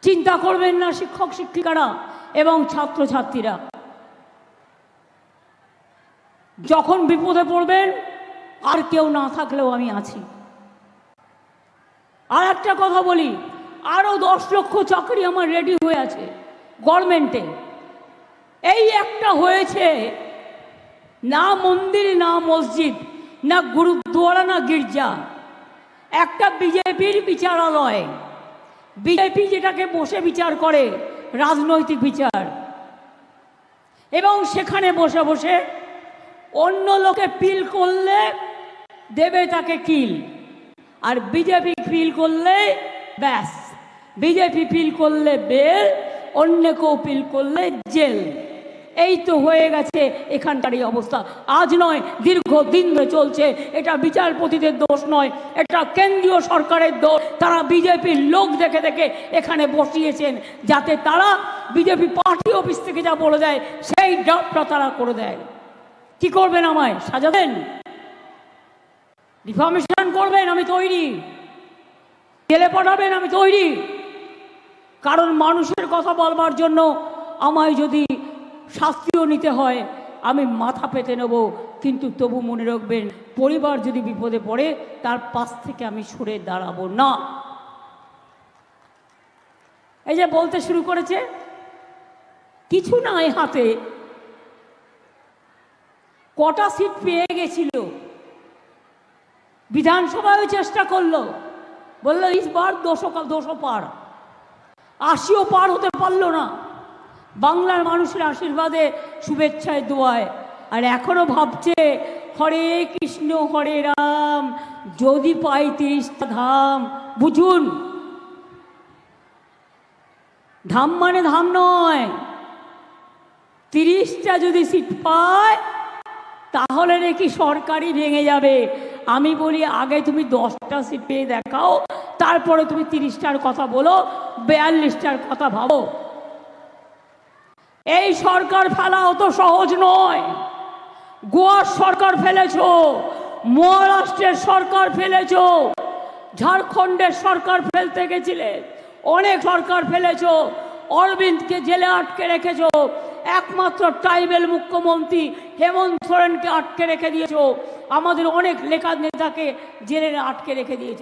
চিন্তা করবেন না শিক্ষক শিক্ষিকারা এবং ছাত্রছাত্রীরা। যখন বিপদে পড়বেন আর কেউ না থাকলেও আমি আছি। আর একটা কথা বলি, আরো 10 লক্ষ চাকরি আমার রেডি হয়ে আছে গভর্নমেন্টে। এই একটা হয়েছে, না মন্দির না মসজিদ না গুরুদ্বারা না গির্জা, একটা বিজেপির বিচারালয়। বিজেপি যেটাকে বসে বিচার করে, রাজনৈতিক বিচার, এবং সেখানে বসে বসে অন্য লোকে পিল করলে দেবে তাকে কিল, আর বিজেপি পিল করলে ব্যাস, বিজেপি পিল করলে বেল, অন্য কেউ পিল করলে জেল। এই তো হয়ে গেছে এখানকার এই অবস্থা। আজ নয়, দীর্ঘদিন ধরে চলছে। এটা বিচারপতিদের দোষ নয়, এটা কেন্দ্রীয় সরকারের দোষ। তারা বিজেপির লোক দেখে দেখে এখানে বসিয়েছেন, যাতে তারা বিজেপি পার্টি অফিস থেকে যা বলে দেয় সেই ড্রাফটটা তারা করে দেয়। কি করবেন? আমায় সাজাবেন, ডিফামেশন করবেন, আমি তৈরি। জেলে পাঠাবেন, আমি তৈরি। কারণ মানুষের কথা বলবার জন্য আমায় যদি শাস্তিও নিতে হয়, আমি মাথা পেতে নেব। কিন্তু তবু মনে রাখবেন, পরিবার যদি বিপদে পড়ে তার পাশ থেকে আমি সরে দাঁড়াবো না। এই যে বলতে শুরু করেছে, কিছু নাই হাতে, কটা সিট পেয়ে গেছিল, বিধানসভায় চেষ্টা করলো, বললো ইসবার 200 পার, 80ও পার হতে পারলো না। বাংলার মানুষের আশীর্বাদে, শুভেচ্ছায়, দোয়ায়। আর এখনো ভাবছে হরে কৃষ্ণ হরে রাম, যদি পাই 30টা ধাম। বুঝুন, ধাম মানে ধাম নয়, 30টা যদি সিট পায় তাহলে নাকি সরকারই ভেঙে যাবে। আমি বলি, আগে তুমি 10টা সিট পেয়ে দেখাও, তারপরে তুমি 30টার কথা বলো, 42টার কথা ভাবো। এই সরকার ফেলা অত সহজ নয়। গোয়ার সরকার ফেলেছ, মহারাষ্ট্রের সরকার ফেলেছ, ঝাড়খণ্ডের সরকার ফেলতে গেছিলে, অনেক সরকার ফেলেছ, অরবিন্দকে জেলে আটকে রেখেছ, একমাত্র ট্রাইবেল মুখ্যমন্ত্রী হেমন্ত সোরেনকে আটকে রেখে দিয়েছ, আমাদের অনেক লেখা নেতাকে জেলে আটকে রেখে দিয়েছ।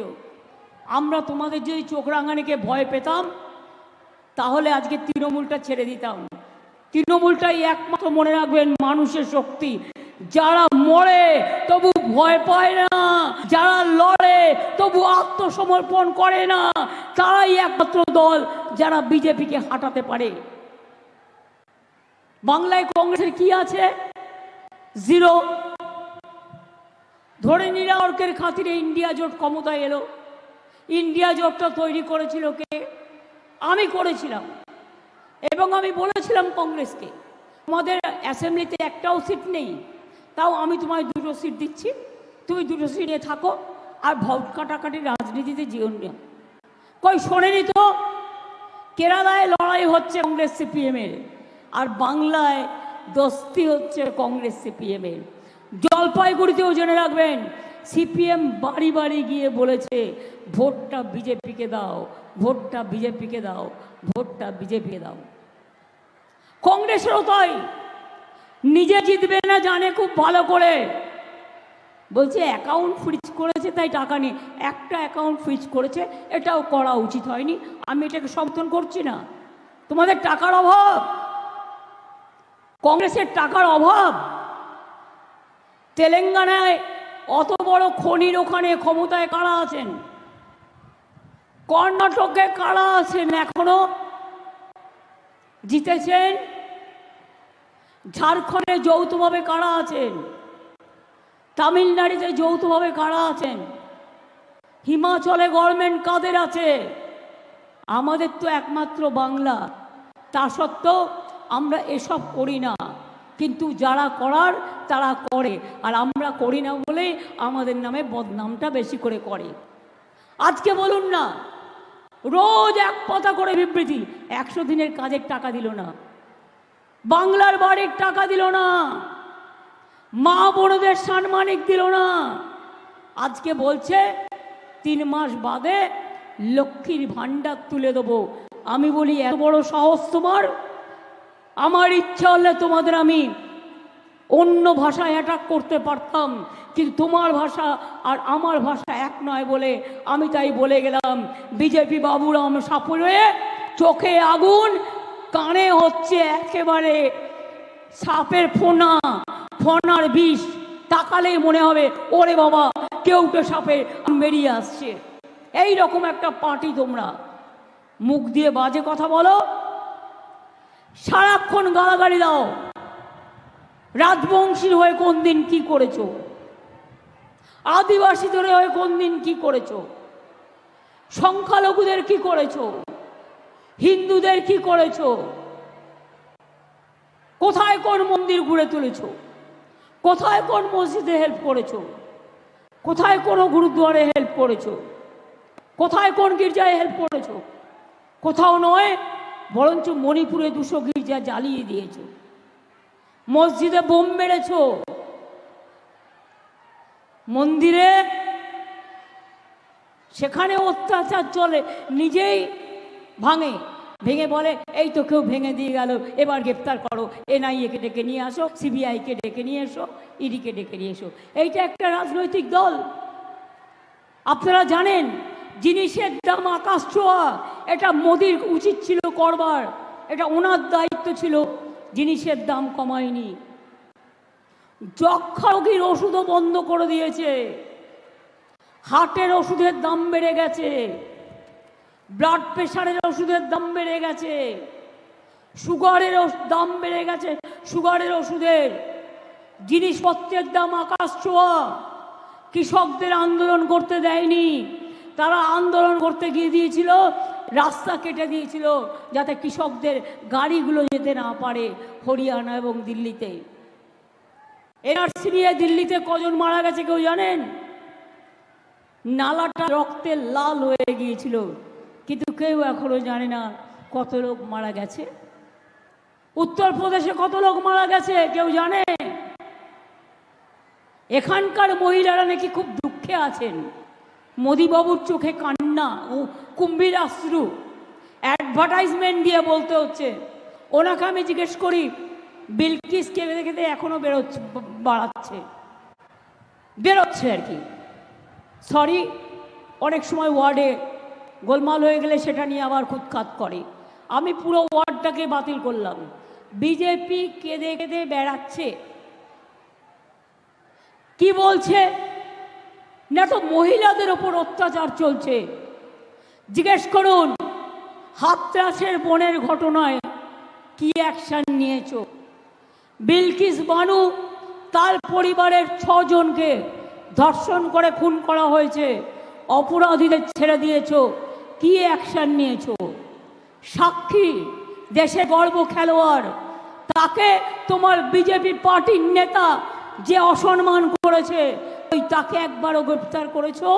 আমরা তোমাদের যদি চোখ রাঙানিকে ভয় পেতাম, তাহলে আজকে তৃণমূলটা ছেড়ে দিতাম। তৃণমূলটাই একমাত্র, মনে রাখবেন, মানুষের শক্তি। যারা মরে তবু ভয় পায় না, যারা লড়ে তবু আত্মসমর্পণ করে না, তারাই একমাত্র দল যারা বিজেপিকে হাঁটাতে পারে। বাংলায় কংগ্রেসের কি আছে? জিরো। ধরে নিরাওয়ার্কের খাতিরে ইন্ডিয়া জোট ক্ষমতায় এলো। ইন্ডিয়া জোটটা তৈরি করেছিল কে? আমি করেছিলাম। এবং আমি বলেছিলাম কংগ্রেসকে, তোমাদের অ্যাসেম্বলিতে একটাও সিট নেই, তাও আমি তোমায় 2টো সিট দিচ্ছি, তুমি 2টো সিট নিয়ে থাকো, আর ভোট কাটাকাটি রাজনীতিতে যেও না। কই শোনেনি তো? কেরালায় লড়াই হচ্ছে কংগ্রেস সিপিএমের, আর বাংলায় দস্তি হচ্ছে কংগ্রেস সিপিএমের। জলপাইগুড়িতেও জেনে রাখবেন, সিপিএম বাড়ি বাড়ি গিয়ে বলেছে ভোটটা বিজেপিকে দাও, ভোটটা বিজেপিকে দাও, ভোটটা বিজেপিকে দাও। কংগ্রেসেরও তাই, নিজে জিতবে না জানে খুব ভালো করে। বলছে অ্যাকাউন্ট ফ্রিজ করেছে তাই টাকা নেই। একটা অ্যাকাউন্ট ফ্রিজ করেছে, এটাও করা উচিত হয়নি, আমি এটাকে সমর্থন করছি না। তোমাদের টাকার অভাব, কংগ্রেসের টাকার অভাব। তেলেঙ্গানায় অত বড় খনির ওখানে ক্ষমতায় কারা আছেন? কর্ণাটকে কারা আছেন এখনো? জিতেছেন। ঝাড়খণ্ডে যৌথভাবে কারা আছেন? তামিলনাড়ুতে যৌথভাবে কারা আছেন? হিমাচলে গভর্নমেন্ট কাদের আছে? আমাদের তো একমাত্র বাংলা। তা সত্ত্বেও আমরা এসব করি না, কিন্তু যারা করার তারা করে, আর আমরা করি না বলে আমাদের নামে বদনামটা বেশি করে করে। আজকে বলুন না, রোজ এক কথা করে বিবৃতি, 100 দিনের কাজের টাকা দিল না, বাংলার বাড়ির টাকা দিল না, মা বোনদের সম্মানিক দিল না। আজকে বলছে 3 মাস বাদে লক্ষ্মীর ভান্ডার তুলে দেবো। আমি বলি এত বড় সাহস তোমার? আমার ইচ্ছা হলে তোমাদের আমি অন্য ভাষায় অ্যাটাক করতে পারতাম, কিন্তু তোমার ভাষা আর আমার ভাষা এক নয় বলে আমি তাই বলে গেলাম। বিজেপি বাবুরাম সাপুড়ে, চোখে আগুন, কানে হচ্ছে একেবারে সাপের ফোনা, ফোনার বিষ। তাকালেই মনে হবে ওরে বাবা, কেউ তো সাপে বেরিয়ে আসছে। এই রকম একটা পার্টি তোমরা। মুখ দিয়ে বাজে কথা বলো, সারাক্ষণ গালাগালি দাও। রাজবংশীর হয়ে কোন দিন কি করেছো? আদিবাসীদের হয়ে কোন দিন কি করেছো? সংখ্যালঘুদের কি করেছো? হিন্দুদের কি করেছো? কোথায় কোন মন্দির ঘুরে তুলেছো? কোথায় কোন মসজিদে হেল্প করেছো? কোথায় কোন গুরুদ্বারে হেল্প করেছো? কোথায় কোন গির্জায় হেল্প করেছো? কোথাও নয়, বরঞ্চ মণিপুরে 200 গির্জা জ্বালিয়ে দিয়েছো, মসজিদে বোম মেরেছো, মন্দিরে সেখানে অত্যাচার চলে, নিজেই ভাঙে, ভেঙে বলে এই তো কেউ ভেঙে দিয়ে গেল, এবার গ্রেপ্তার করো, এনআইএ-কে ডেকে নিয়ে আসো, সিবিআইকে ডেকে নিয়ে এসো, ইডিকে ডেকে নিয়ে এসো। এইটা একটা রাজনৈতিক দল। আপনারা জানেন জিনিসের দাম আকাশ ছোঁয়া, এটা মোদির উচিত ছিল করবার, এটা ওনার দায়িত্ব ছিল, জিনিসের দাম কমায়নি। যক্ষা রোগীর ওষুধও বন্ধ করে দিয়েছে, হার্টের ওষুধের দাম বেড়ে গেছে, ব্লাড প্রেশারের ওষুধের দাম বেড়ে গেছে, সুগারের দাম বেড়ে গেছে, সুগারের ওষুধের, জিনিসপত্রের দাম আকাশ ছোঁয়া। কৃষকদের আন্দোলন করতে দেয়নি, তারা আন্দোলন করতে গিয়ে দিয়েছিল, রাস্তা কেটে দিয়েছিল যাতে কৃষকদের গাড়িগুলো যেতে না পারে হরিয়ানা এবং দিল্লিতে। এনআরসি নিয়ে দিল্লিতে কজন মারা গেছে কেউ জানেন? নালাটা রক্তে লাল হয়ে গিয়েছিল, কিন্তু কেউ এখনো জানে না কত লোক মারা গেছে। উত্তরপ্রদেশে কত লোক মারা গেছে কেউ জানে? এখানকার মহিলারা নাকি খুব দুঃখে আছেন। মোদিবাবুর চোখে কান্না ও কুম্ভীর আশ্রু, অ্যাডভার্টাইজমেন্ট দিয়ে বলতে হচ্ছে। ওনাকে আমি জিজ্ঞেস করি, বিলকিস কে দেখে এখনো বেরোচ্ছে আর কি। সরি, অনেক সময় ওয়ার্ডে গোলমাল হয়ে গেলে সেটা নিয়ে আবার খুঁতখাত করে। আমি পুরো ওয়ার্ডটাকে বাতিল করলাম। বিজেপি কেঁদে কেঁদে বেড়াচ্ছে। কি বলছে না, তো মহিলাদের ওপর অত্যাচার চলছে। জিজ্ঞেস করুন হাতরাসের বোনের ঘটনায় কি অ্যাকশন নিয়েছো? বিলকিস বানু, তার পরিবারের 6 জনকে ধর্ষণ করে খুন করা হয়েছে, অপরাধীদের ছেড়ে দিয়েছো, কি অ্যাকশন নিয়েছো? সাক্ষী, দেশের গর্ব খেলোয়াড়, তাকে তোমার বিজেপি পার্টির নেতা যে অসম্মান করেছে, ওই তাকে একবারও গ্রেফতার করেছো?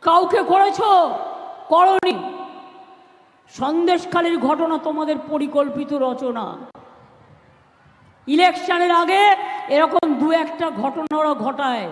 কাউকে করেছো? করনি। সন্দেশখালীর ঘটনা তোমাদের পরিকল্পিত রচনা। ইলেকশনের আগে এরকম 2-1টা ঘটনা ওরা ঘটায়।